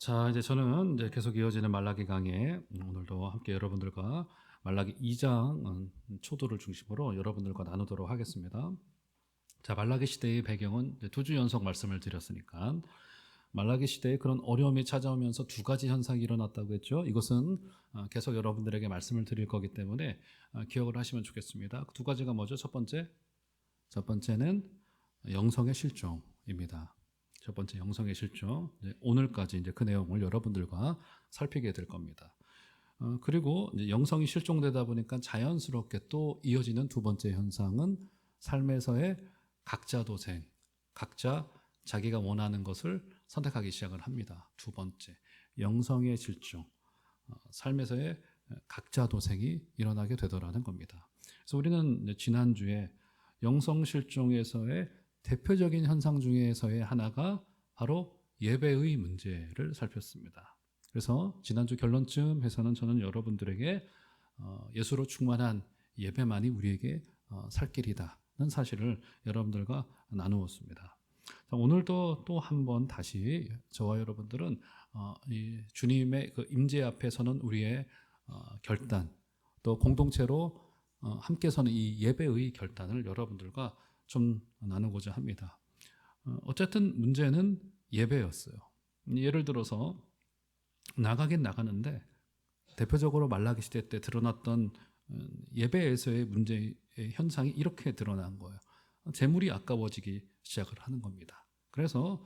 자, 이제 저는 이제 계속 이어지는 말라기 강의, 오늘도 함께 여러분들과 말라기 2장 초도를 중심으로 여러분들과 나누도록 하겠습니다. 자, 말라기 시대의 배경은 이제 두 주 연속 말씀을 드렸으니까 말라기 시대에 그런 어려움이 찾아오면서 두 가지 현상이 일어났다고 했죠. 이것은 계속 여러분들에게 말씀을 드릴 거기 때문에 기억을 하시면 좋겠습니다. 두 가지가 뭐죠? 첫 번째는 영성의 실종입니다. 첫 번째 영성의 실종. 오늘까지 이제 그 내용을 여러분들과 살피게 될 겁니다. 그리고 이제 영성이 실종되다 보니까 자연스럽게 또 이어지는 두 번째 현상은 삶에서의 각자 도생, 각자 자기가 원하는 것을 선택하기 시작을 합니다. 두 번째, 영성의 실종, 삶에서의 각자 도생이 일어나게 되더라는 겁니다. 그래서 우리는 지난주에 영성 실종에서의 대표적인 현상 중에서의 하나가 바로 예배의 문제를 살폈습니다. 그래서 지난주 결론쯤에서는 저는 여러분들에게 예수로 충만한 예배만이 우리에게 살 길이다는 사실을 여러분들과 나누었습니다. 오늘도 또 한 번 다시 저와 여러분들은 이 주님의 그 임재 앞에 서는 우리의 결단, 또 공동체로 함께 서는 이 예배의 결단을 여러분들과 좀 나누고자 합니다. 어쨌든 문제는 예배였어요. 예를 들어서 나가긴 나가는데 대표적으로 말라기 시대 때 드러났던 예배에서의 문제의 현상이 이렇게 드러난 거예요. 재물이 아까워지기 시작을 하는 겁니다. 그래서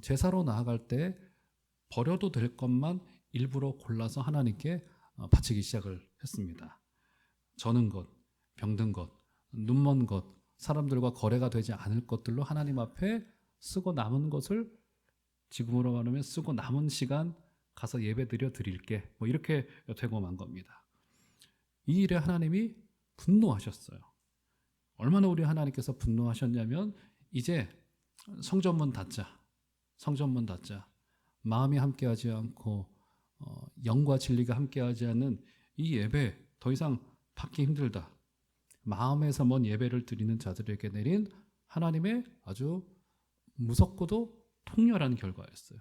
제사로 나아갈 때 버려도 될 것만 일부러 골라서 하나님께 바치기 시작을 했습니다. 저는 것, 병든 것, 눈먼 것, 사람들과 거래가 되지 않을 것들로 하나님 앞에 쓰고 남은 것을, 지금으로 말하면 쓰고 남은 시간 가서 예배 드릴게, 뭐 이렇게 되고 만 겁니다. 이 일에 하나님이 분노하셨어요. 얼마나 우리 하나님께서 분노하셨냐면 이제 성전문 닫자. 마음이 함께하지 않고 영과 진리가 함께하지 않는 이 예배 더 이상 받기 힘들다. 마음에서 먼 예배를 드리는 자들에게 내린 하나님의 아주 무섭고도 통렬한 결과였어요.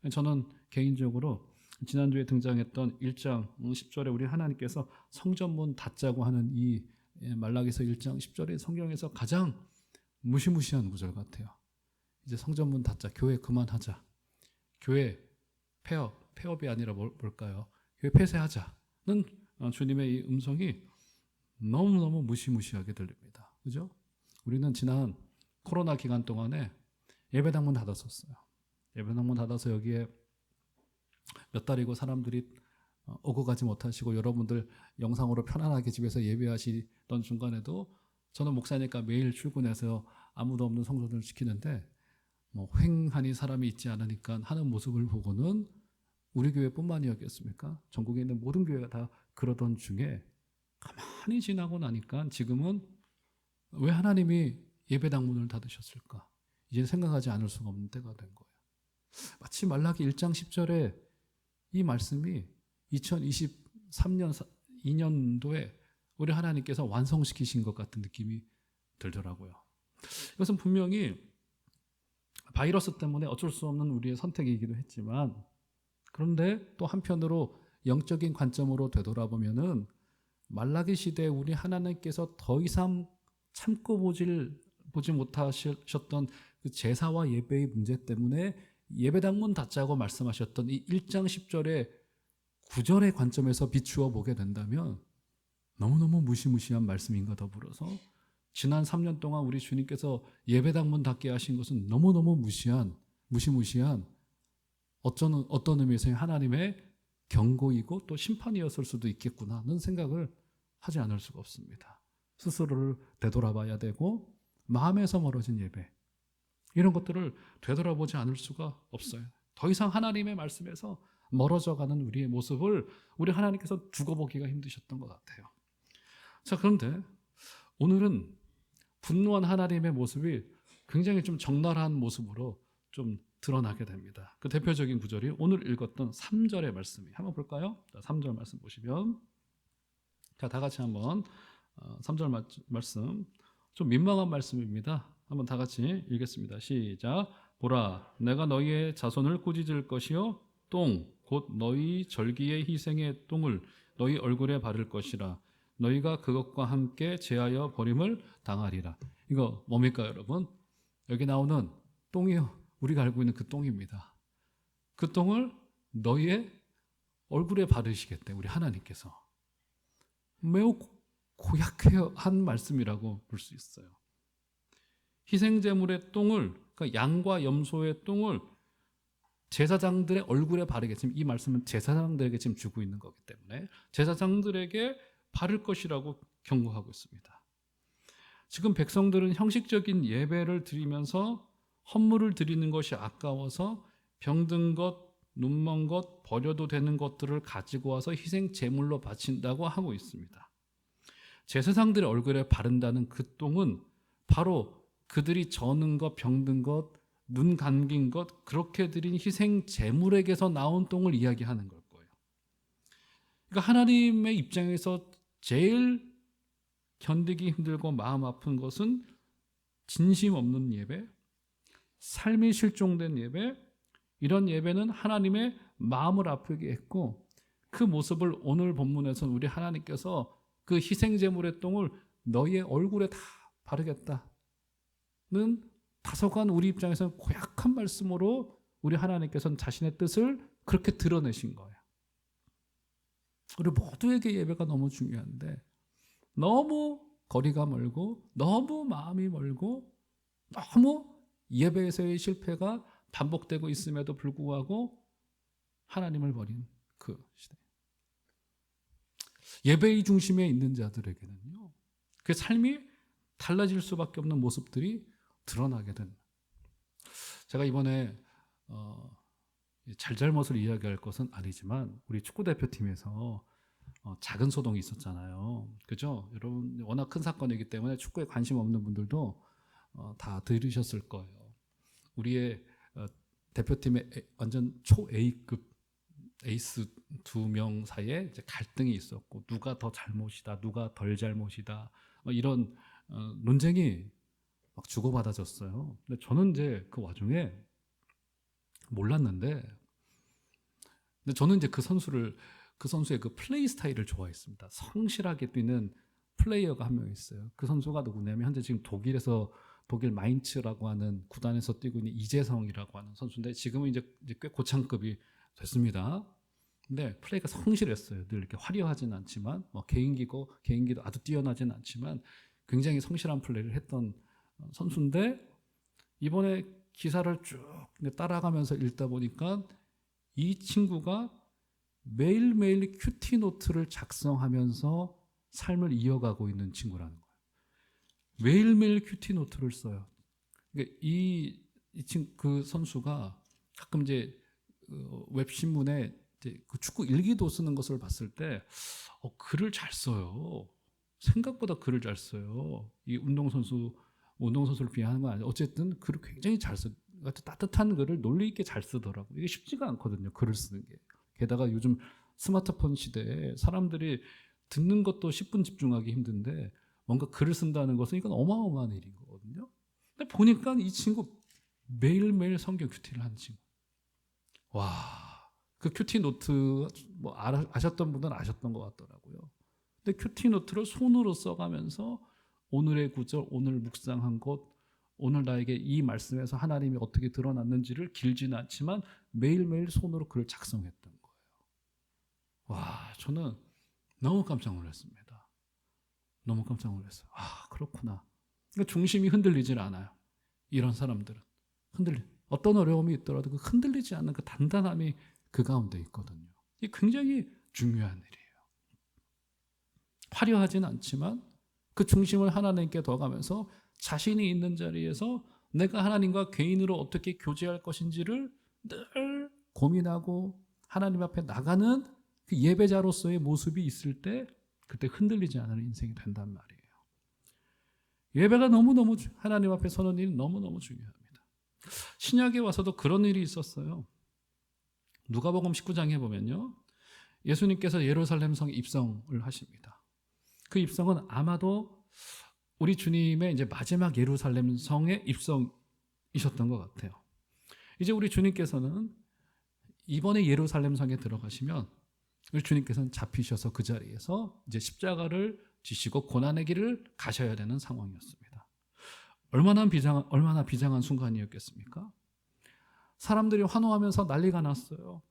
저는 개인적으로 지난주에 등장했던 1장 10절에 우리 하나님께서 성전문 닫자고 하는 이 말라기서 1장 10절의 성경에서 가장 무시무시한 구절 같아요. 이제 성전문 닫자, 교회 그만하자, 교회 폐업이 아니라 뭘까요? 교회 폐쇄하자는 주님의 이 음성이 너무너무 무시무시하게 들립니다. 그죠? 우리는 지난 코로나 기간 동안에 예배당문 닫았었어요. 예배당문 닫아서 여기에 몇 달이고 사람들이 오고 가지 못하시고 여러분들 영상으로 편안하게 집에서 예배하시던 중간에도 저는 목사니까 매일 출근해서 아무도 없는 성전을 지키는데 뭐 횡하니 사람이 있지 않으니까 하는 모습을 보고는 우리 교회뿐만이었겠습니까? 전국에 있는 모든 교회가 다 그러던 중에 가만히 지나고 나니까 지금은 왜 하나님이 예배당 문을 닫으셨을까? 이제 생각하지 않을 수가 없는 때가 된 거예요. 마치 말라기 1장 10절에 이 말씀이 2023년 2년도에 우리 하나님께서 완성시키신 것 같은 느낌이 들더라고요. 이것은 분명히 바이러스 때문에 어쩔 수 없는 우리의 선택이기도 했지만, 그런데 또 한편으로 영적인 관점으로 되돌아보면은 말라기 시대에 우리 하나님께서 더 이상 참고 보지 못하셨던 그 제사와 예배의 문제 때문에 예배당 문 닫자고 말씀하셨던 이 1장 10절의 9절의 관점에서 비추어 보게 된다면 너무너무 무시무시한 말씀인가 더불어서 지난 3년 동안 우리 주님께서 예배당 문 닫게 하신 것은 너무너무 무시무시한 어떤 의미에서의 하나님의 경고이고 또 심판이었을 수도 있겠구나는 생각을 하지 않을 수가 없습니다. 스스로를 되돌아봐야 되고 마음에서 멀어진 예배, 이런 것들을 되돌아보지 않을 수가 없어요. 더 이상 하나님의 말씀에서 멀어져가는 우리의 모습을 우리 하나님께서 두고 보기가 힘드셨던 것 같아요. 자, 그런데 오늘은 분노한 하나님의 모습이 굉장히 좀 적나라한 모습으로 좀 드러나게 됩니다. 그 대표적인 구절이 오늘 읽었던 3절의 말씀이, 한번 볼까요? 3절 말씀 보시면, 자, 다 같이 한번 3절 말씀, 좀 민망한 말씀입니다. 한번 다 같이 읽겠습니다. 시작. 보라, 내가 너희의 자손을 꾸짖을 것이요 똥 곧 너희 절기의 희생의 똥을 너희 얼굴에 바를 것이라. 너희가 그것과 함께 제하여 버림을 당하리라. 이거 뭡니까 여러분? 여기 나오는 똥이요, 우리가 알고 있는 그 똥입니다. 그 똥을 너희의 얼굴에 바르시겠대, 우리 하나님께서. 매우 고약한 말씀이라고 볼 수 있어요. 희생제물의 똥을, 그러니까 양과 염소의 똥을 제사장들의 얼굴에 바르게, 지금 이 말씀은 제사장들에게 지금 주고 있는 거기 때문에 제사장들에게 바를 것이라고 경고하고 있습니다. 지금 백성들은 형식적인 예배를 드리면서 헌물을 드리는 것이 아까워서 병든 것, 눈먼 것, 버려도 되는 것들을 가지고 와서 희생 제물로 바친다고 하고 있습니다. 제사장들의 얼굴에 바른다는 그 똥은 바로 그들이 저는 것, 병든 것, 눈 감긴 것, 그렇게 드린 희생 제물에게서 나온 똥을 이야기하는 걸 거예요. 그러니까 하나님의 입장에서 제일 견디기 힘들고 마음 아픈 것은 진심 없는 예배, 삶이 실종된 예배. 이런 예배는 하나님의 마음을 아프게 했고, 그 모습을 오늘 본문에서는 우리 하나님께서 그 희생제물의 똥을 너희의 얼굴에 다 바르겠다는 다소간 우리 입장에서는 고약한 말씀으로 우리 하나님께서는 자신의 뜻을 그렇게 드러내신 거예요. 우리 모두에게 예배가 너무 중요한데 너무 거리가 멀고 너무 마음이 멀고 너무 예배에서의 실패가 반복되고 있음에도 불구하고 하나님을 버린 그 시대. 예배의 중심에 있는 자들에게는요, 그 삶이 달라질 수밖에 없는 모습들이 드러나게 된. 제가 이번에 잘잘못을 이야기할 것은 아니지만 우리 축구대표팀에서 작은 소동이 있었잖아요. 그죠? 여러분 워낙 큰 사건이기 때문에 축구에 관심 없는 분들도 다 들으셨을 거예요. 우리의 대표팀의 완전 초 A급 에이스 2명 사이에 이제 갈등이 있었고, 누가 더 잘못이다, 누가 덜 잘못이다, 이런 논쟁이 막 주고받아졌어요. 근데 저는 이제 그 와중에 몰랐는데, 근데 저는 이제 그 선수의 그 플레이 스타일을 좋아했습니다. 성실하게 뛰는 플레이어가 한 명 있어요. 그 선수가 누구냐면 현재 지금 독일 마인츠라고 하는 구단에서 뛰고 있는 이재성이라고 하는 선수인데, 지금은 이제 꽤 고창급이 됐습니다. 근데 플레이가 성실했어요. 늘 이렇게 화려하진 않지만, 개인기도 아주 뛰어나진 않지만 굉장히 성실한 플레이를 했던 선수인데, 이번에 기사를 쭉 따라가면서 읽다 보니까 이 친구가 매일매일 큐티 노트를 작성하면서 삶을 이어가고 있는 친구라는 거예요. 매일매일 큐티 노트를 써요. 그러니까 그 선수가 가끔 이제 웹신문에 이제 그 축구 일기도 쓰는 것을 봤을 때 글을 잘 써요. 생각보다 글을 잘 써요. 이 운동선수를 비하하는 건 아니에요. 어쨌든 글을 굉장히 잘 써요. 따뜻한 글을 논리 있게 잘 쓰더라고요. 이게 쉽지가 않거든요, 글을 쓰는 게. 게다가 요즘 스마트폰 시대에 사람들이 듣는 것도 10분 집중하기 힘든데 뭔가 글을 쓴다는 것은 이건 어마어마한 일인 거거든요. 근데 보니까 이 친구 매일매일 성경 큐티를 하는 친구. 와, 그 큐티 노트 아셨던 분은 아셨던 것 같더라고요. 근데 큐티 노트를 손으로 써가면서 오늘의 구절, 오늘 묵상한 것, 오늘 나에게 이 말씀에서 하나님이 어떻게 드러났는지를 길지는 않지만 매일매일 손으로 글을 작성했던 거예요. 와, 저는 너무 깜짝 놀랐습니다. 너무 깜짝 놀랐어요. 아, 그렇구나. 그러니까 중심이 흔들리질 않아요. 이런 사람들은 어떤 어려움이 있더라도 그 흔들리지 않는 그 단단함이 그 가운데 있거든요. 이게 굉장히 중요한 일이에요. 화려하진 않지만 그 중심을 하나님께 둬가면서 자신이 있는 자리에서 내가 하나님과 개인으로 어떻게 교제할 것인지를 늘 고민하고 하나님 앞에 나가는 그 예배자로서의 모습이 있을 때 그때 흔들리지 않는 인생이 된단 말이에요. 예배가 너무너무 하나님 앞에 서는 일이 너무너무 중요합니다. 신약에 와서도 그런 일이 있었어요. 누가복음 19장에 보면요, 예수님께서 예루살렘 성에 입성을 하십니다. 그 입성은 아마도 우리 주님의 이제 마지막 예루살렘 성의 입성이셨던 것 같아요. 이제 우리 주님께서는 이번에 예루살렘 성에 들어가시면 우리 주님께서는 잡히셔서 그 자리에서 이제 십자가를 지시고 고난의 길을 가셔야 되는 상황이었습니다. 얼마나 비장한 순간이었겠습니까? 사람들이 환호하면서 난리가 났어요.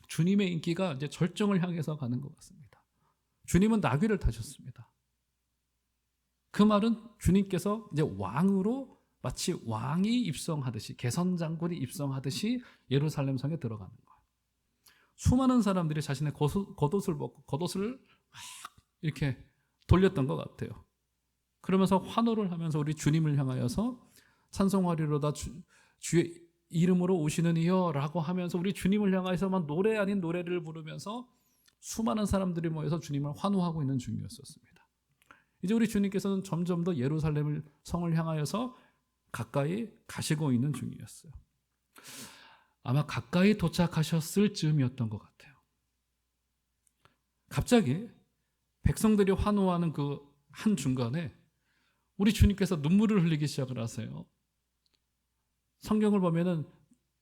주님의 인기가 이제 절정을 향해서 가는 것 같습니다. 주님은 나귀를 타셨습니다. 그 말은 주님께서 이제 왕으로 마치 왕이 입성하듯이, 개선장군이 입성하듯이 예루살렘 성에 들어가는 거예요. 수많은 사람들이 자신의 겉옷을 벗고 겉옷을 막 이렇게 돌렸던 것 같아요. 그러면서 환호를 하면서 우리 주님을 향하여서 찬송하리로다 주의 이름으로 오시는 이여라고 하면서 우리 주님을 향하여서 막 노래 아닌 노래를 부르면서 수많은 사람들이 모여서 주님을 환호하고 있는 중이었었습니다. 이제 우리 주님께서는 점점 더 예루살렘 성을 향하여서 가까이 가시고 있는 중이었어요. 아마 가까이 도착하셨을 즈음이었던 것 같아요. 갑자기 백성들이 환호하는 그 한 중간에 우리 주님께서 눈물을 흘리기 시작을 하세요. 성경을 보면은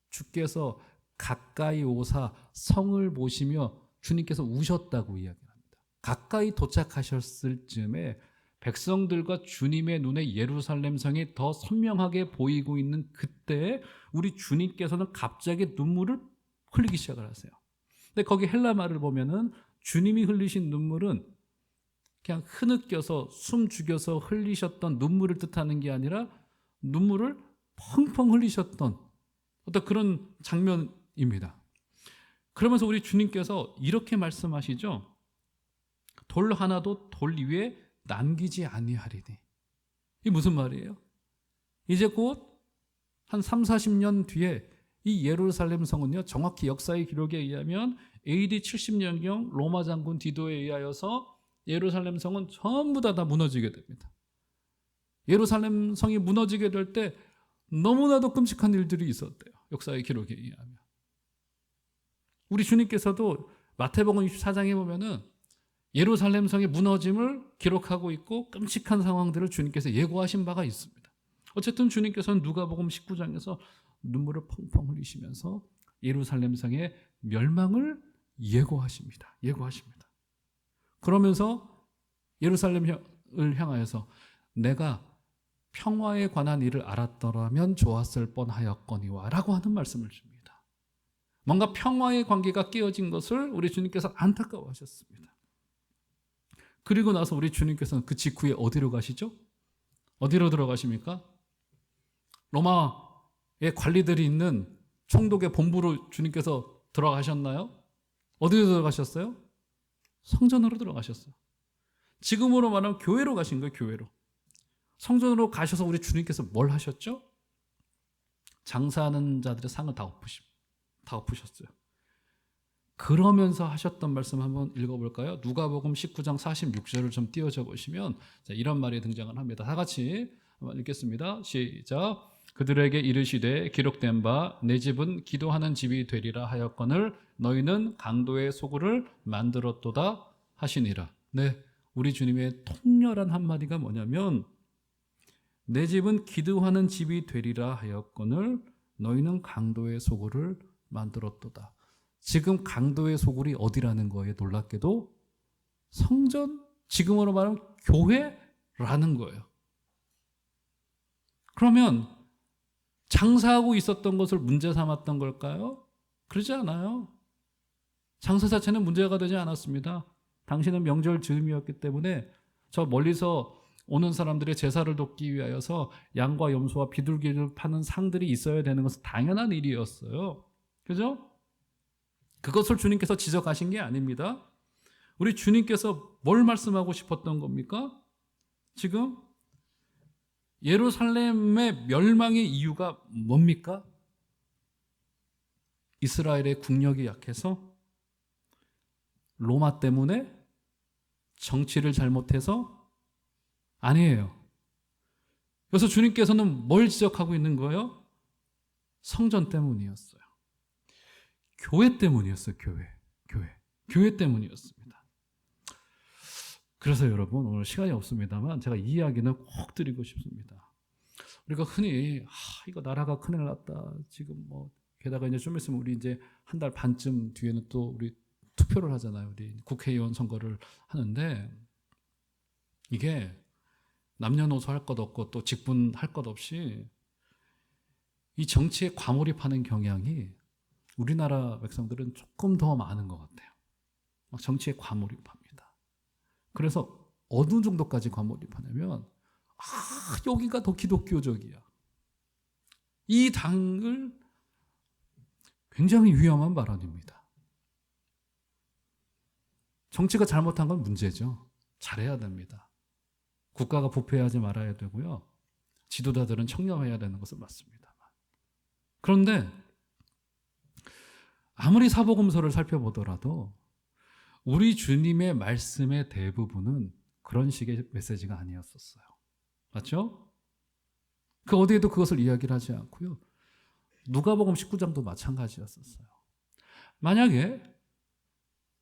주께서 가까이 오사 성을 보시며 주님께서 우셨다고 이야기합니다. 가까이 도착하셨을 즈음에 백성들과 주님의 눈에 예루살렘 성이 더 선명하게 보이고 있는 그때 우리 주님께서는 갑자기 눈물을 흘리기 시작을 하세요. 근데 거기 헬라 말을 보면은 주님이 흘리신 눈물은 그냥 흐느껴서 숨 죽여서 흘리셨던 눈물을 뜻하는 게 아니라 눈물을 펑펑 흘리셨던 어떤 그런 장면입니다. 그러면서 우리 주님께서 이렇게 말씀하시죠. 돌 하나도 돌 위에 남기지 아니하리니. 이게 무슨 말이에요? 이제 곧 한 3, 40년 뒤에 이 예루살렘 성은요, 정확히 역사의 기록에 의하면 AD 70년경 로마 장군 디도에 의하여서 예루살렘 성은 전부 다 무너지게 됩니다. 예루살렘 성이 무너지게 될 때 너무나도 끔찍한 일들이 있었대요. 역사의 기록에 의하면. 우리 주님께서도 마태복음 24장에 보면은 예루살렘 성의 무너짐을 기록하고 있고 끔찍한 상황들을 주님께서 예고하신 바가 있습니다. 어쨌든 주님께서는 누가복음 19장에서 눈물을 펑펑 흘리시면서 예루살렘 성의 멸망을 예고하십니다. 그러면서 예루살렘을 향하여서 내가 평화에 관한 일을 알았더라면 좋았을 뻔하였거니와 라고 하는 말씀을 줍니다. 뭔가 평화의 관계가 깨어진 것을 우리 주님께서 안타까워하셨습니다. 그리고 나서 우리 주님께서는 그 직후에 어디로 가시죠? 어디로 들어가십니까? 로마의 관리들이 있는 총독의 본부로 주님께서 들어가셨나요? 어디로 들어가셨어요? 성전으로 들어가셨어요. 지금으로 말하면 교회로 가신 거예요. 교회로. 성전으로 가셔서 우리 주님께서 뭘 하셨죠? 장사하는 자들의 상을 다 엎으셨어요. 그러면서 하셨던 말씀 한번 읽어볼까요? 누가복음 19장 46절을 좀 띄워져 보시면 이런 말이 등장을 합니다. 다 같이 한번 읽겠습니다. 시작. 그들에게 이르시되 기록된 바 내 집은 기도하는 집이 되리라 하였거늘 너희는 강도의 소굴을 만들었도다 하시니라. 네, 우리 주님의 통렬한 한마디가 뭐냐면 내 집은 기도하는 집이 되리라 하였거늘 너희는 강도의 소굴을 만들었도다. 지금 강도의 소굴이 어디라는 거에 놀랍게도 성전, 지금으로 말하면 교회라는 거예요. 그러면 장사하고 있었던 것을 문제 삼았던 걸까요? 그러지 않아요. 장사 자체는 문제가 되지 않았습니다. 당신은 명절 즈음이었기 때문에 저 멀리서 오는 사람들의 제사를 돕기 위하여서 양과 염소와 비둘기를 파는 상들이 있어야 되는 것은 당연한 일이었어요. 그죠? 그것을 주님께서 지적하신 게 아닙니다. 우리 주님께서 뭘 말씀하고 싶었던 겁니까? 지금 예루살렘의 멸망의 이유가 뭡니까? 이스라엘의 국력이 약해서? 로마 때문에? 정치를 잘못해서? 아니에요. 그래서 주님께서는 뭘 지적하고 있는 거예요? 성전 때문이었어요. 교회 때문이었어요. 교회 때문이었습니다. 그래서 여러분 오늘 시간이 없습니다만 제가 이 이야기는 꼭 드리고 싶습니다. 우리가 흔히 이거 나라가 큰일 났다. 지금 뭐 게다가 이제 좀 있으면 우리 이제 한 달 반쯤 뒤에는 또 우리 투표를 하잖아요. 우리 국회의원 선거를 하는데 이게 남녀노소 할 것 없고 또 직분 할 것 없이 이 정치에 과몰입하는 경향이 우리나라 백성들은 조금 더 많은 것 같아요. 막 정치에 과몰입합니다. 그래서 어느 정도까지 과몰입하냐면 여기가 더 기독교적이야. 이 당을 굉장히 위험한 발언입니다. 정치가 잘못한 건 문제죠. 잘해야 됩니다. 국가가 부패하지 말아야 되고요. 지도자들은 청렴해야 되는 것은 맞습니다. 그런데 아무리 사복음서를 살펴보더라도 우리 주님의 말씀의 대부분은 그런 식의 메시지가 아니었었어요. 맞죠? 그 어디에도 그것을 이야기를 하지 않고요. 누가복음 19장도 마찬가지였었어요. 만약에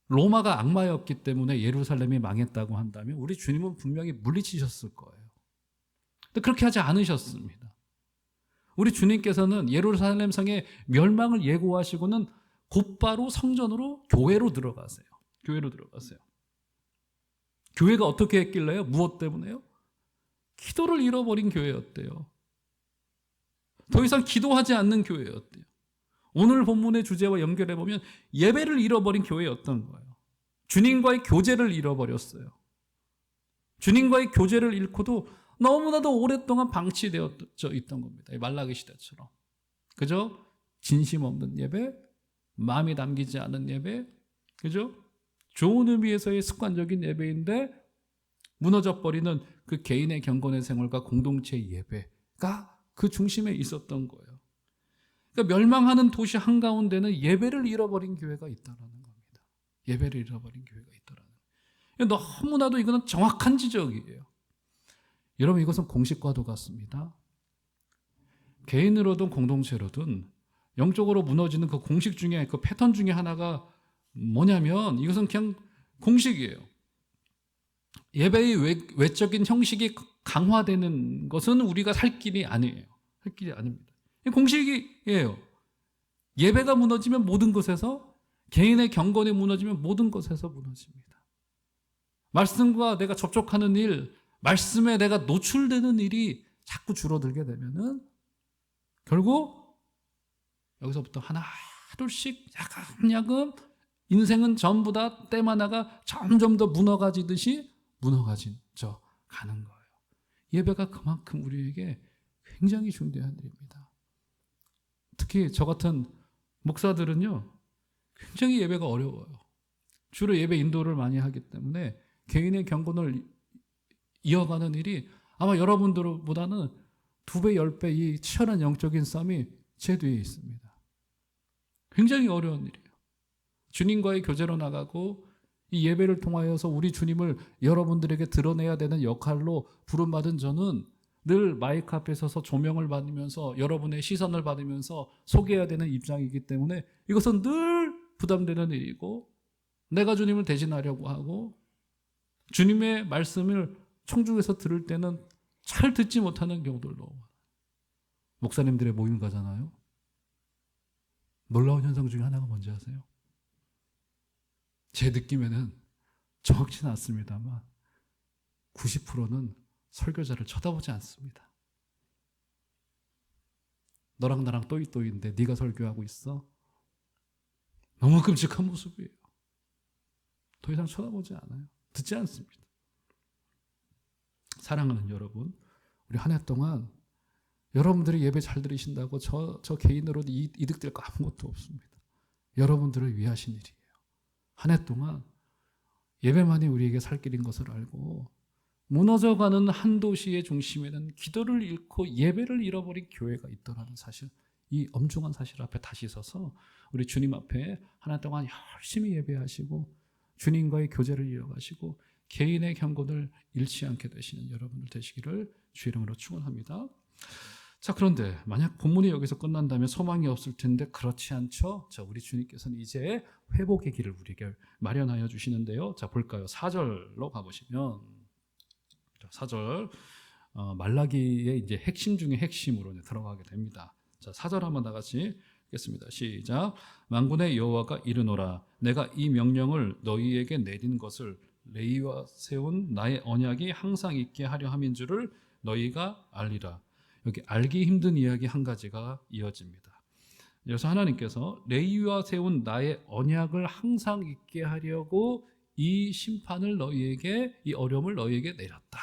로마가 악마였기 때문에 예루살렘이 망했다고 한다면 우리 주님은 분명히 물리치셨을 거예요. 근데 그렇게 하지 않으셨습니다. 우리 주님께서는 예루살렘 성의 멸망을 예고하시고는 곧바로 성전으로 교회로 들어가세요. 교회로 들어가세요. 교회가 어떻게 했길래요? 무엇 때문에요? 기도를 잃어버린 교회였대요. 더 이상 기도하지 않는 교회였대요. 오늘 본문의 주제와 연결해 보면 예배를 잃어버린 교회였던 거예요. 주님과의 교제를 잃어버렸어요. 주님과의 교제를 잃고도 너무나도 오랫동안 방치되어져 있던 겁니다. 말라기 시대처럼. 그죠? 진심 없는 예배, 마음이 담기지 않은 예배, 그죠? 좋은 의미에서의 습관적인 예배인데 무너져 버리는 그 개인의 경건의 생활과 공동체의 예배가 그 중심에 있었던 거예요. 그러니까 멸망하는 도시 한가운데는 예배를 잃어버린 교회가 있다라는 겁니다. 예배를 잃어버린 교회가 있다라는 거예요. 너무나도 이거는 정확한 지적이에요. 여러분 이것은 공식과도 같습니다. 개인으로든 공동체로든 영적으로 무너지는 그 공식 중에 그 패턴 중에 하나가 뭐냐면 이것은 그냥 공식이에요. 예배의 외적인 형식이 강화되는 것은 우리가 살 길이 아니에요. 할 길이 아닙니다. 공식이에요. 예배가 무너지면 모든 것에서, 개인의 경건이 무너지면 모든 것에서 무너집니다. 말씀과 내가 접촉하는 일, 말씀에 내가 노출되는 일이 자꾸 줄어들게 되면은 결국 여기서부터 하나 둘씩 야금야금 인생은 전부 다 땜 하나가 점점 더 무너가지듯이 무너가져 가는 거예요. 예배가 그만큼 우리에게 굉장히 중대한 일입니다. 특히 저 같은 목사들은요, 굉장히 예배가 어려워요. 주로 예배 인도를 많이 하기 때문에 개인의 경건을 이어가는 일이 아마 여러분들보다는 2배, 10배 이 치열한 영적인 싸움이 제 뒤에 있습니다. 굉장히 어려운 일이에요. 주님과의 교제로 나가고 이 예배를 통하여서 우리 주님을 여러분들에게 드러내야 되는 역할로 부름받은 저는 늘 마이크 앞에 서서 조명을 받으면서 여러분의 시선을 받으면서 소개해야 되는 입장이기 때문에 이것은 늘 부담되는 일이고, 내가 주님을 대신하려고 하고 주님의 말씀을 청중에서 들을 때는 잘 듣지 못하는 경우들 너무 많아요. 목사님들의 모임 가잖아요. 놀라운 현상 중에 하나가 뭔지 아세요? 제 느낌에는 정확치는 않습니다만 90%는 설교자를 쳐다보지 않습니다. 너랑 나랑 또이또이인데 네가 설교하고 있어? 너무 끔찍한 모습이에요. 더 이상 쳐다보지 않아요. 듣지 않습니다. 사랑하는 여러분, 우리 한 해 동안 여러분들이 예배 잘 들으신다고 저 개인으로 이득될 거 아무것도 없습니다. 여러분들을 위하신 일이에요. 한 해 동안 예배만이 우리에게 살 길인 것을 알고 무너져가는 한 도시의 중심에는 기도를 잃고 예배를 잃어버린 교회가 있더라는 사실, 이 엄중한 사실 앞에 다시 서서 우리 주님 앞에 한 해 동안 열심히 예배하시고 주님과의 교제를 이어가시고 개인의 경건을 잃지 않게 되시는 여러분들 되시기를 주 이름으로 축원합니다. 자, 그런데 만약 본문이 여기서 끝난다면 소망이 없을 텐데 그렇지 않죠? 자, 우리 주님께서는 이제 회복의 길을 우리에게 마련하여 주시는데요. 자, 볼까요? 4절로 가보시면, 4절 말라기의 이제 핵심 중에 핵심으로 들어가게 됩니다. 자, 4절 한번 다 같이 읽겠습니다. 시작. 만군의 여호와가 이르노라. 내가 이 명령을 너희에게 내린 것을 레위와 세운 나의 언약이 항상 있게 하려 함인 줄을 너희가 알리라. 여기 알기 힘든 이야기 한 가지가 이어집니다. 그래서 하나님께서 레위와 세운 나의 언약을 항상 있게 하려고 이 심판을 너희에게, 이 어려움을 너희에게 내렸다.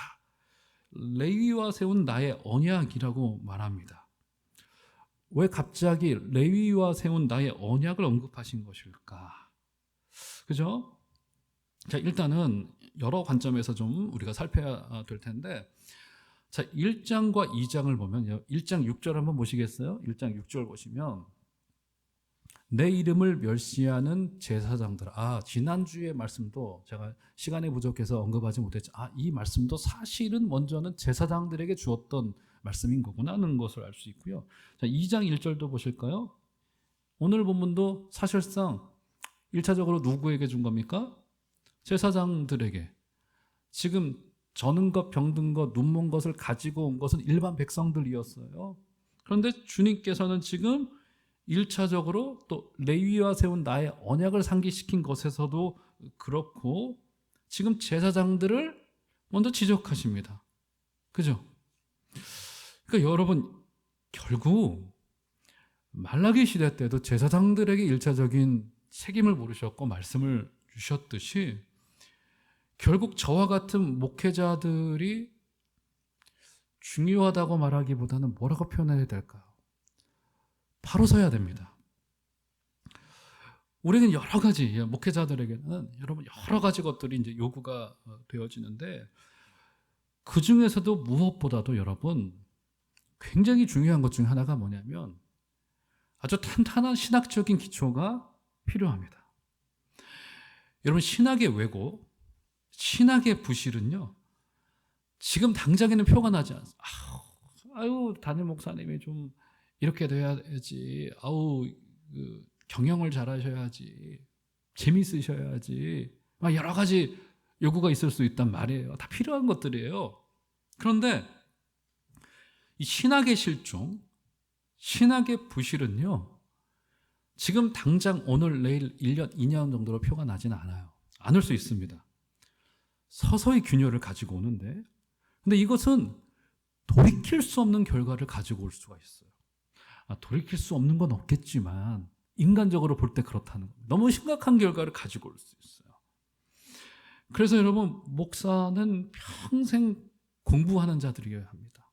레위와 세운 나의 언약이라고 말합니다. 왜 갑자기 레위와 세운 나의 언약을 언급하신 것일까? 그죠? 자, 일단은 여러 관점에서 좀 우리가 살펴야 될 텐데, 자, 1장과 2장을 보면 1장 6절 한번 보시겠어요? 1장 6절 보시면 내 이름을 멸시하는 제사장들. 지난주의 말씀도 제가 시간이 부족해서 언급하지 못했죠. 이 말씀도 사실은 먼저는 제사장들에게 주었던 말씀인 거구나 하는 것을 알 수 있고요. 자, 2장 1절도 보실까요? 오늘 본문도 사실상 1차적으로 누구에게 준 겁니까? 제사장들에게. 지금 저는 것, 병든 것, 눈먼 것을 가지고 온 것은 일반 백성들이었어요. 그런데 주님께서는 지금 1차적으로 또 레위와 세운 나의 언약을 상기시킨 것에서도 그렇고 지금 제사장들을 먼저 지적하십니다. 그죠? 그러니까 여러분, 결국 말라기 시대 때도 제사장들에게 1차적인 책임을 물으셨고 말씀을 주셨듯이 결국 저와 같은 목회자들이 중요하다고 말하기보다는 뭐라고 표현해야 될까요? 바로 서야 됩니다. 우리는 여러 가지, 목회자들에게는 여러분 여러 가지 것들이 이제 요구가 되어지는데 그 중에서도 무엇보다도 여러분 굉장히 중요한 것 중 하나가 뭐냐면 아주 탄탄한 신학적인 기초가 필요합니다. 여러분, 신학의 왜곡, 신학의 부실은요, 지금 당장에는 표가 나지 않습니다. 담임 목사님이 좀 이렇게 돼야지. 경영을 잘하셔야지. 재미있으셔야지. 여러 가지 요구가 있을 수 있단 말이에요. 다 필요한 것들이에요. 그런데 이 신학의 실종, 신학의 부실은요, 지금 당장 오늘 내일 1년, 2년 정도로 표가 나지는 않아요. 않을 수 있습니다. 서서히 균열을 가지고 오는데, 근데 이것은 돌이킬 수 없는 결과를 가지고 올 수가 있어요. 돌이킬 수 없는 건 없겠지만 인간적으로 볼 때 그렇다는 겁니다. 너무 심각한 결과를 가지고 올 수 있어요. 그래서 여러분, 목사는 평생 공부하는 자들이어야 합니다.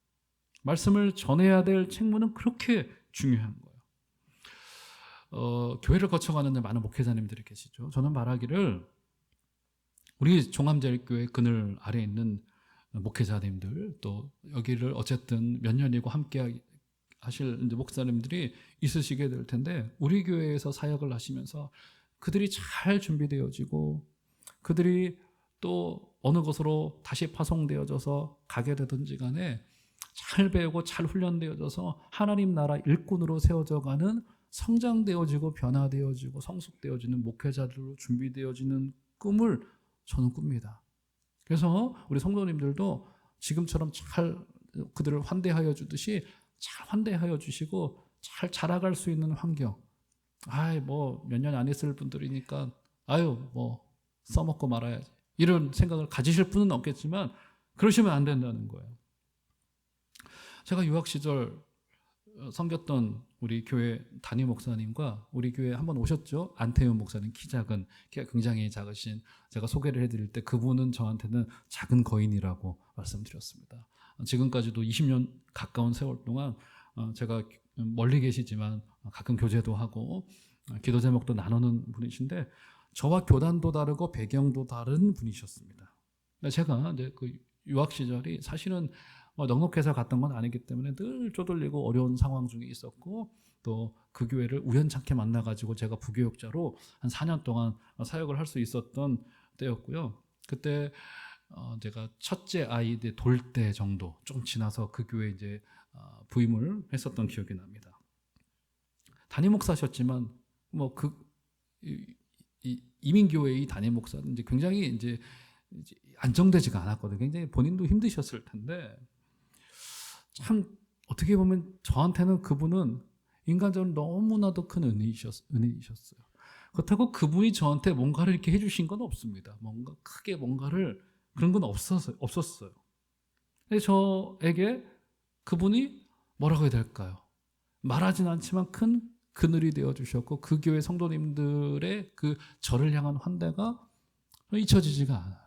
말씀을 전해야 될 책무는 그렇게 중요한 거예요. 교회를 거쳐가는 많은 목회자님들이 계시죠. 저는 말하기를 우리 종암제일교회 그늘 아래에 있는 목회자님들, 또 여기를 어쨌든 몇 년이고 함께 하실 목사님들이 있으시게 될 텐데, 우리 교회에서 사역을 하시면서 그들이 잘 준비되어지고 그들이 또 어느 곳으로 다시 파송되어져서 가게 되든지 간에 잘 배우고 잘 훈련되어져서 하나님 나라 일꾼으로 세워져가는, 성장되어지고 변화되어지고 성숙되어지는 목회자들로 준비되어지는 꿈을 저는 꿉니다. 그래서 우리 성도님들도 지금처럼 잘 그들을 환대하여 주듯이 잘 환대하여 주시고 잘 자라갈 수 있는 환경. 몇 년 안 했을 분들이니까 써먹고 말아야지, 이런 생각을 가지실 분은 없겠지만 그러시면 안 된다는 거예요. 제가 유학 시절 섬겼던 우리 교회 담임 목사님과 우리 교회에 한번 오셨죠. 안태훈 목사님, 키 작은, 키가 굉장히 작으신, 제가 소개를 해드릴 때 그분은 저한테는 작은 거인이라고 말씀드렸습니다. 지금까지도 20년 가까운 세월 동안 제가 멀리 계시지만 가끔 교제도 하고 기도 제목도 나누는 분이신데, 저와 교단도 다르고 배경도 다른 분이셨습니다. 제가 이제 그 유학 시절이 사실은 넉넉해서 갔던 건 아니기 때문에 늘 쪼들리고 어려운 상황 중에 있었고, 또 그 교회를 우연찮게 만나가지고 제가 부교육자로 한 4년 동안 사역을 할 수 있었던 때였고요. 그때 제가 첫째 아이 돌 때 정도 좀 지나서 그 교회에 이제 부임을 했었던 기억이 납니다. 담임 목사셨지만 이민교회의 담임 목사는 이제 굉장히 이제 안정되지가 않았거든요. 굉장히 본인도 힘드셨을 텐데, 참 어떻게 보면 저한테는 그분은 인간적으로 너무나도 큰 은혜이셨어요. 그렇다고 그분이 저한테 뭔가를 이렇게 해주신 건 없습니다. 뭔가 크게 뭔가를 그런 건 없었어요. 근데 저에게 그분이 뭐라고 해야 될까요? 말하진 않지만 큰 그늘이 되어 주셨고 그 교회 성도님들의 그 저를 향한 환대가 잊혀지지가 않아요.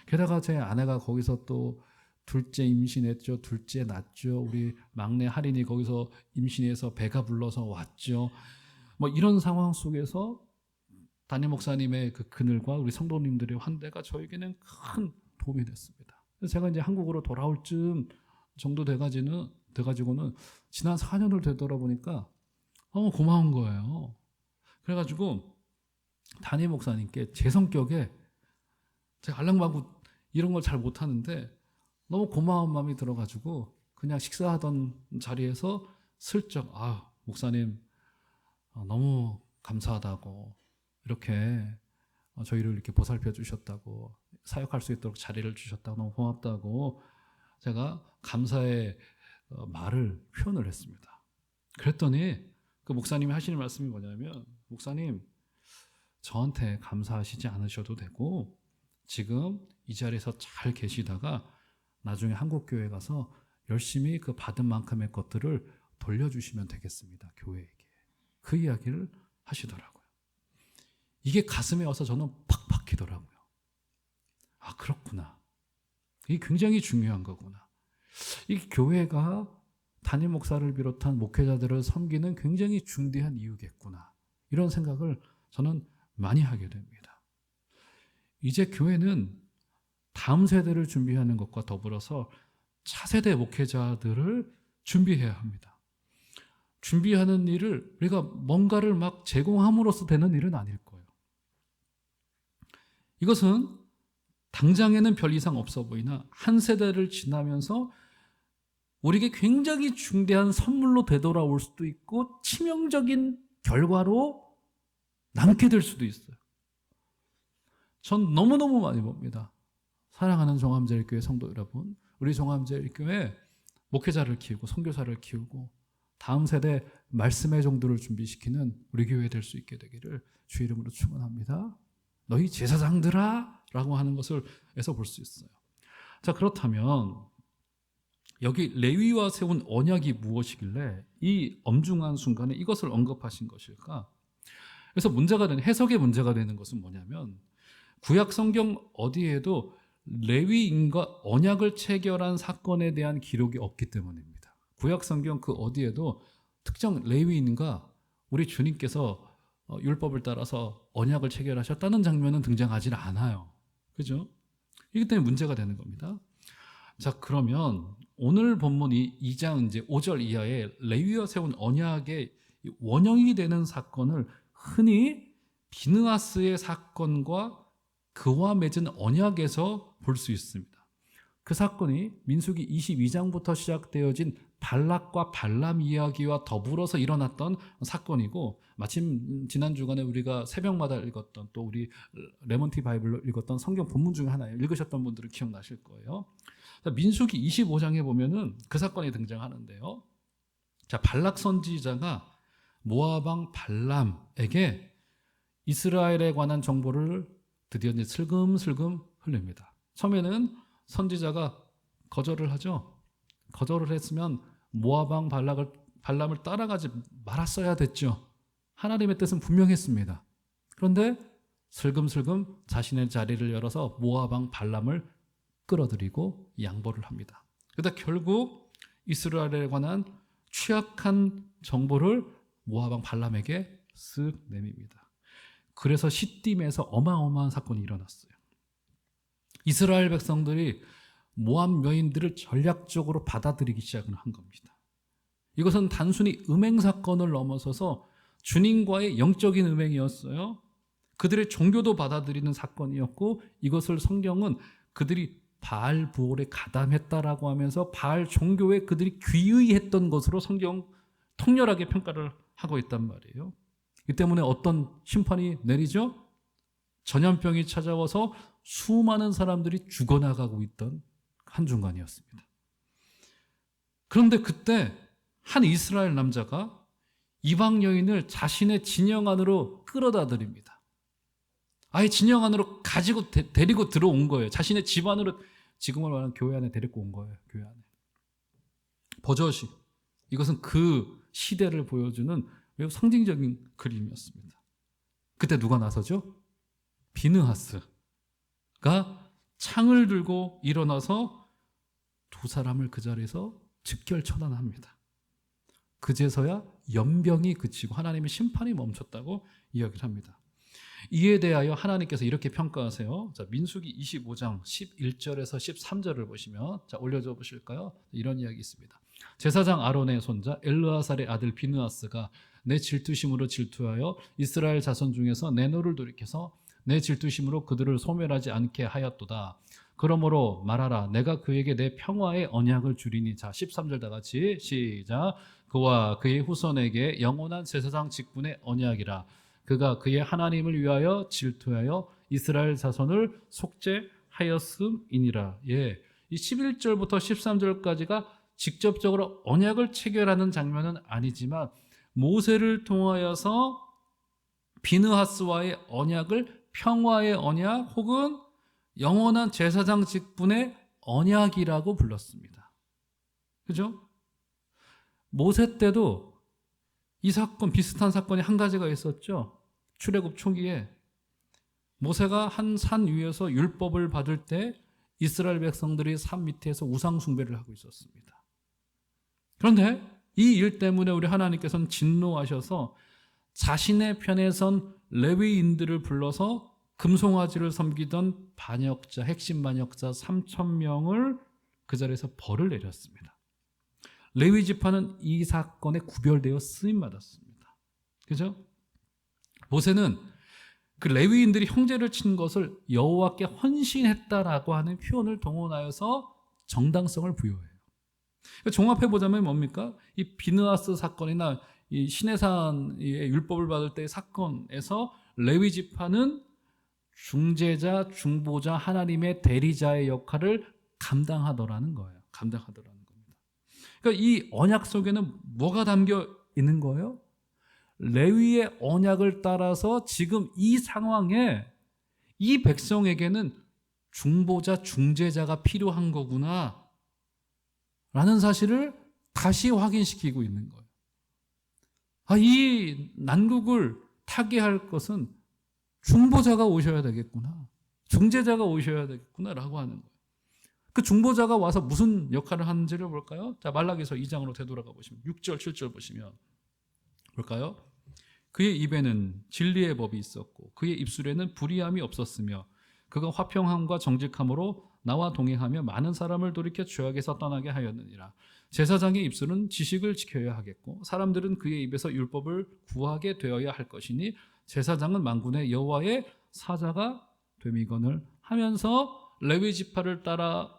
게다가 제 아내가 거기서 또 둘째 임신했죠. 둘째 낳죠. 우리 막내 할인이 거기서 임신해서 배가 불러서 왔죠. 뭐 이런 상황 속에서 담임 목사님의 그 그늘과 우리 성도님들의 환대가 저에게는 큰 도움이 됐습니다. 그래서 제가 이제 한국으로 돌아올 쯤 정도 돼가지고는 지난 4년을 되돌아보니까 너무 고마운 거예요. 그래가지고 담임 목사님께 제 성격에 제가 알랑방구 이런 걸 잘 못하는데 너무 고마운 마음이 들어가지고 그냥 식사하던 자리에서 슬쩍 목사님 너무 감사하다고 이렇게 저희를 이렇게 보살펴 주셨다고 사역할 수 있도록 자리를 주셨다고 너무 고맙다고 제가 감사의 말을 표현을 했습니다. 그랬더니 그 목사님이 하시는 말씀이 뭐냐면 목사님 저한테 감사하시지 않으셔도 되고 지금 이 자리에서 잘 계시다가 나중에 한국교회 가서 열심히 그 받은 만큼의 것들을 돌려주시면 되겠습니다. 교회에게. 그 이야기를 하시더라고요. 이게 가슴에 와서 저는 팍 박히더라고요. 그렇구나. 이게 굉장히 중요한 거구나. 이 교회가 담임 목사를 비롯한 목회자들을 섬기는 굉장히 중대한 이유겠구나. 이런 생각을 저는 많이 하게 됩니다. 이제 교회는 다음 세대를 준비하는 것과 더불어서 차세대 목회자들을 준비해야 합니다. 준비하는 일을 우리가 뭔가를 막 제공함으로써 되는 일은 아닐 거예요. 이것은 당장에는 별 이상 없어 보이나 한 세대를 지나면서 우리에게 굉장히 중대한 선물로 되돌아올 수도 있고 치명적인 결과로 남게 될 수도 있어요. 전 너무너무 많이 봅니다. 사랑하는 종암제일교회 성도 여러분, 우리 종암제일교회 목회자를 키우고 선교사를 키우고 다음 세대 말씀의 종들을 준비시키는 우리 교회 될 수 있게 되기를 주의 이름으로 축원합니다. 너희 제사장들아 라고 하는 것을 에서 볼 수 있어요. 자, 그렇다면 여기 레위와 세운 언약이 무엇이길래 이 엄중한 순간에 이것을 언급하신 것일까? 그래서 해석의 문제가 되는 것은 뭐냐면 구약 성경 어디에도 레위인과 언약을 체결한 사건에 대한 기록이 없기 때문입니다. 구약 성경 그 어디에도 특정 레위인과 우리 주님께서 율법을 따라서 언약을 체결하셨다는 장면은 등장하지 않아요. 그죠? 이기 때문에 문제가 되는 겁니다. 자, 그러면 오늘 본문이 2장 이제 5절 이하에 레위와 세운 언약의 원형이 되는 사건을 흔히 비느하스의 사건과 그와 맺은 언약에서 볼 수 있습니다. 그 사건이 민수기 22장부터 시작되어진 발락과 발람 이야기와 더불어서 일어났던 사건이고 마침 지난 주간에 우리가 새벽마다 읽었던 또 우리 레몬티 바이블로 읽었던 성경 본문 중에 하나예요. 읽으셨던 분들은 기억나실 거예요. 민수기 25장에 보면은 그 사건이 등장하는데요. 자, 발락 선지자가 모압 왕 발람에게 이스라엘에 관한 정보를 드디어 이제 슬금슬금 흘립니다. 처음에는 선지자가 거절을 하죠. 거절을 했으면 모압 왕 발람을 따라가지 말았어야 됐죠. 하나님의 뜻은 분명했습니다. 그런데 슬금슬금 자신의 자리를 열어서 모압 왕 발람을 끌어들이고 양보를 합니다. 그러다 결국 이스라엘에 관한 취약한 정보를 모압 왕 발람에게 쓱 내밉니다. 그래서 시딤에서 어마어마한 사건이 일어났어요. 이스라엘 백성들이 모압 여인들을 전략적으로 받아들이기 시작을 한 겁니다. 이것은 단순히 음행 사건을 넘어서서 주님과의 영적인 음행이었어요. 그들의 종교도 받아들이는 사건이었고 이것을 성경은 그들이 바알 부올에 가담했다라고 하면서 바알 종교에 그들이 귀의했던 것으로 성경 통렬하게 평가를 하고 있단 말이에요. 이 때문에 어떤 심판이 내리죠? 전염병이 찾아와서 수많은 사람들이 죽어나가고 있던 한중간이었습니다. 그런데 그때 한 이스라엘 남자가 이방 여인을 자신의 진영 안으로 끌어다 드립니다. 아예 진영 안으로 데리고 들어온 거예요. 자신의 집 안으로, 지금으로 말하는 교회 안에 데리고 온 거예요. 교회 안에. 버젓이. 이것은 그 시대를 보여주는 매우 상징적인 그림이었습니다. 그때 누가 나서죠? 비느하스가 창을 들고 일어나서 두 사람을 그 자리에서 즉결 처단합니다. 그제서야 연병이 그치고 하나님의 심판이 멈췄다고 이야기를 합니다. 이에 대하여 하나님께서 이렇게 평가하세요. 자, 민수기 25장 11절에서 13절을 보시면, 자, 올려줘 보실까요? 이런 이야기 있습니다. 제사장 아론의 손자 엘르아살의 아들 비느하스가 내 질투심으로 질투하여 이스라엘 자손 중에서 내 노를 돌이켜서 내 질투심으로 그들을 소멸하지 않게 하였도다. 그러므로 말하라. 내가 그에게 내 평화의 언약을 주리니. 자, 13절 다 같이 시작. 그와 그의 후손에게 영원한 제사장 직분의 언약이라. 그가 그의 하나님을 위하여 질투하여 이스라엘 자손을 속죄하였음이니라. 예, 이 11절부터 13절까지가 직접적으로 언약을 체결하는 장면은 아니지만 모세를 통하여서 비느하스와의 언약을 평화의 언약 혹은 영원한 제사장 직분의 언약이라고 불렀습니다. 그죠? 모세 때도 이 사건, 비슷한 사건이 한 가지가 있었죠. 출애굽 초기에 모세가 한 산 위에서 율법을 받을 때 이스라엘 백성들이 산 밑에서 우상 숭배를 하고 있었습니다. 그런데 이 일 때문에 우리 하나님께서는 진노하셔서 자신의 편에 선 레위인들을 불러서 금송아지를 섬기던 반역자, 핵심 반역자 3,000명을 그 자리에서 벌을 내렸습니다. 레위 지파는 이 사건에 구별되어 쓰임받았습니다. 그죠? 모세는 그 레위인들이 형제를 친 것을 여호와께 헌신했다라고 하는 표현을 동원하여서 정당성을 부여해요. 종합해보자면 뭡니까? 이 비느하스 사건이나 이 시내산의 율법을 받을 때의 사건에서 레위 지파는 중재자, 중보자, 하나님의 대리자의 역할을 감당하더라는 거예요. 감당하더라는 겁니다. 그러니까 이 언약 속에는 뭐가 담겨 있는 거예요? 레위의 언약을 따라서 지금 이 상황에 이 백성에게는 중보자, 중재자가 필요한 거구나 라는 사실을 다시 확인시키고 있는 거예요. 이 난국을 타개할 것은 중보자가 오셔야 되겠구나, 중재자가 오셔야 되겠구나 라고 하는 거예요. 그 중보자가 와서 무슨 역할을 하는지를 볼까요? 자, 말라기서 2장으로 되돌아가 보시면 6절, 7절 보시면 볼까요? 그의 입에는 진리의 법이 있었고 그의 입술에는 불의함이 없었으며 그가 화평함과 정직함으로 나와 동행하며 많은 사람을 돌이켜 죄악에서 떠나게 하였느니라. 제사장의 입술은 지식을 지켜야 하겠고 사람들은 그의 입에서 율법을 구하게 되어야 할 것이니 제사장은 만군의 여호와의 사자가 됨이거늘 하면서 레위 지파를 따라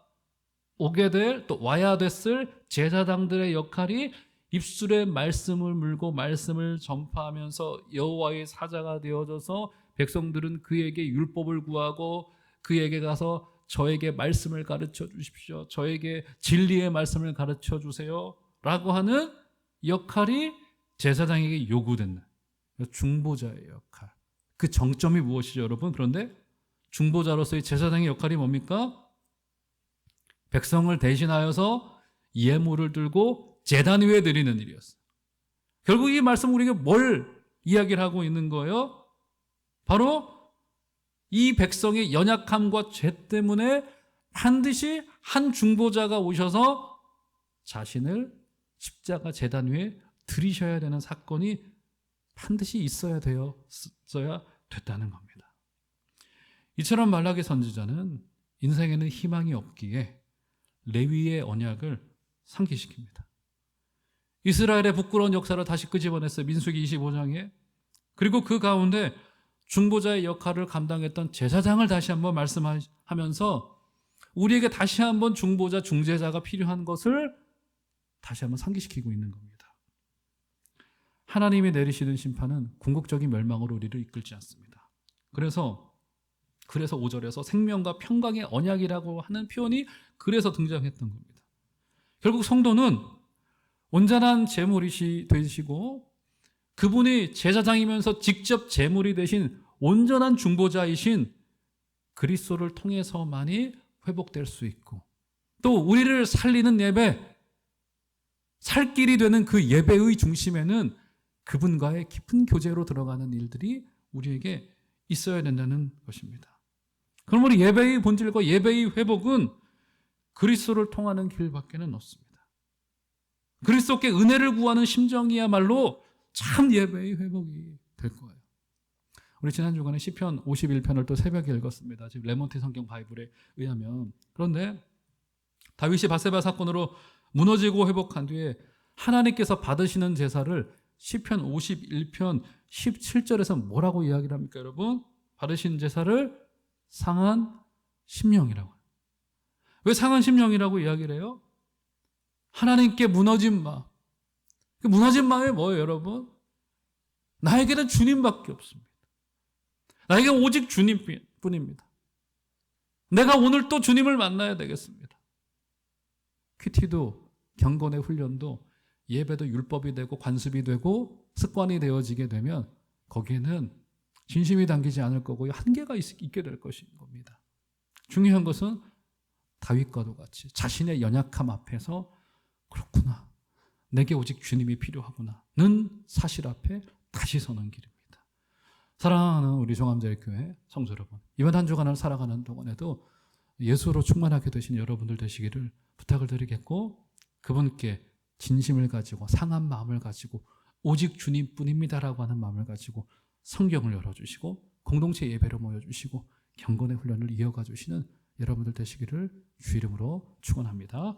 오게 될, 또 와야 됐을 제사장들의 역할이 입술에 말씀을 물고 말씀을 전파하면서 여호와의 사자가 되어져서 백성들은 그에게 율법을 구하고 그에게 가서 저에게 말씀을 가르쳐 주십시오, 저에게 진리의 말씀을 가르쳐 주세요 라고 하는 역할이 제사장에게 요구된다. 중보자의 역할. 그 정점이 무엇이죠, 여러분? 그런데 중보자로서의 제사장의 역할이 뭡니까? 백성을 대신하여서 예물을 들고 제단 위에 드리는 일이었어요. 결국 이 말씀 우리에게 뭘 이야기를 하고 있는 거예요? 바로 이 백성의 연약함과 죄 때문에 반드시 한 중보자가 오셔서 자신을 십자가 제단 위에 드리셔야 되는 사건이 반드시 있어야 됐다는 겁니다. 이처럼 말라기 선지자는 인생에는 희망이 없기에 레위의 언약을 상기시킵니다. 이스라엘의 부끄러운 역사를 다시 끄집어냈어요. 민수기 25장에. 그리고 그 가운데 중보자의 역할을 감당했던 제사장을 다시 한번 말씀하면서 우리에게 다시 한번 중보자, 중재자가 필요한 것을 다시 한번 상기시키고 있는 겁니다. 하나님이 내리시는 심판은 궁극적인 멸망으로 우리를 이끌지 않습니다. 그래서 5절에서 생명과 평강의 언약이라고 하는 표현이 그래서 등장했던 겁니다. 결국 성도는 온전한 제물이 되시고 그분이 제사장이면서 직접 제물이 되신 온전한 중보자이신 그리스도를 통해서만이 회복될 수 있고, 또 우리를 살리는 예배, 살 길이 되는 그 예배의 중심에는 그분과의 깊은 교제로 들어가는 일들이 우리에게 있어야 된다는 것입니다. 그럼 우리 예배의 본질과 예배의 회복은 그리스도를 통하는 길밖에는 없습니다. 그리스도께 은혜를 구하는 심정이야말로 참 예배의 회복이 될 거예요. 우리 지난 주간에 시편 51편을 또 새벽에 읽었습니다. 지금 레몬트 성경 바이블에 의하면. 그런데 다윗이 밧세바 사건으로 무너지고 회복한 뒤에 하나님께서 받으시는 제사를 시편 51편 17절에서 뭐라고 이야기를 합니까, 여러분? 받으신 제사를 상한 심령이라고 해요. 왜 상한 심령이라고 이야기를 해요? 하나님께 무너진 마음. 그 무너진 마음이 뭐예요, 여러분? 나에게는 주님밖에 없습니다. 나에게 오직 주님뿐입니다. 내가 오늘 또 주님을 만나야 되겠습니다. 큐티도 경건의 훈련도 예배도 율법이 되고 관습이 되고 습관이 되어지게 되면 거기에는 진심이 담기지 않을 거고 한계가 있게 될 것인 겁니다. 중요한 것은 다윗과도 같이 자신의 연약함 앞에서 그렇구나, 내게 오직 주님이 필요하구나는 사실 앞에 다시 서는 길입니다. 사랑하는 우리 종암제일교회 성도 여러분, 이번 한 주간을 살아가는 동안에도 예수로 충만하게 되신 여러분들 되시기를 부탁을 드리겠고, 그분께 진심을 가지고 상한 마음을 가지고 오직 주님뿐입니다라고 하는 마음을 가지고 성경을 열어주시고 공동체 예배로 모여주시고 경건의 훈련을 이어가 주시는 여러분들 되시기를 주 이름으로 축원합니다.